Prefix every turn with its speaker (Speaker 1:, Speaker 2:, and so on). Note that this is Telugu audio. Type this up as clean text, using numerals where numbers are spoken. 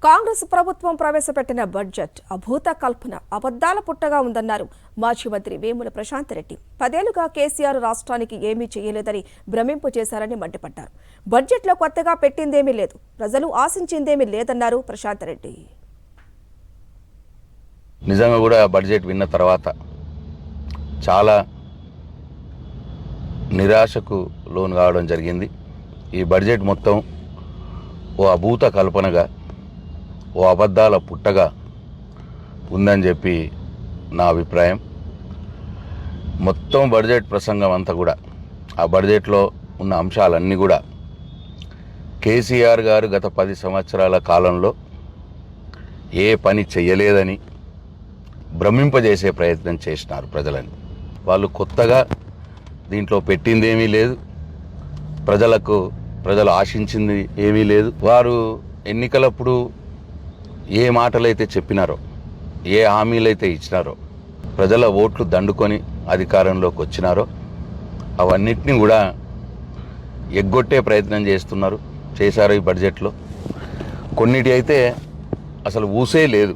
Speaker 1: కాంగ్రెస్ ప్రభుత్వం ప్రవేశపెట్టిన బడ్జెట్ అభూత కల్పన అబద్దాల పుట్టగా ఉందన్నారు మాజీ మంత్రి వేముల ప్రశాంత్ రెడ్డి. 10 ఏళ్లుగా కేసీఆర్ రాష్ట్రానికి ఏమీ చేయలేదని భ్రమింపు చేశారని మండిపడ్డారు. బడ్జెట్లో కొత్తగా పెట్టిందేమీ లేదు, ప్రజలు ఆశించిందేమీ లేదన్నారు ప్రశాంత్ రెడ్డి.
Speaker 2: నిజంగా కూడా బడ్జెట్ విన్న తర్వాత చాలా నిరాశకు లోను కావడం జరిగింది. ఈ బడ్జెట్ మొత్తం ఓ అభూత కల్పనగా, ఓ అబద్ధాల పుట్టగా ఉందని చెప్పి నా అభిప్రాయం. మొత్తం బడ్జెట్ ప్రసంగం అంతా కూడా, ఆ బడ్జెట్లో ఉన్న అంశాలన్నీ కూడా కేసీఆర్ గారు గత 10 సంవత్సరాల కాలంలో ఏ పని చెయ్యలేదని భ్రమింపజేసే ప్రయత్నం చేసినారు ప్రజలని. వాళ్ళు కొత్తగా దీంట్లో పెట్టిందేమీ లేదు, ప్రజలు ఆశించింది ఏమీ లేదు. వారు ఎన్నికలప్పుడు ఏ మాటలైతే చెప్పినారో, ఏ హామీలైతే ఇచ్చినారో, ప్రజల ఓట్లు దండుకొని అధికారంలోకి వచ్చినారో అవన్నిటిని కూడా ఎగ్గొట్టే ప్రయత్నం చేశారు ఈ బడ్జెట్లో. కొన్నిటి అయితే అసలు ఊసే లేదు.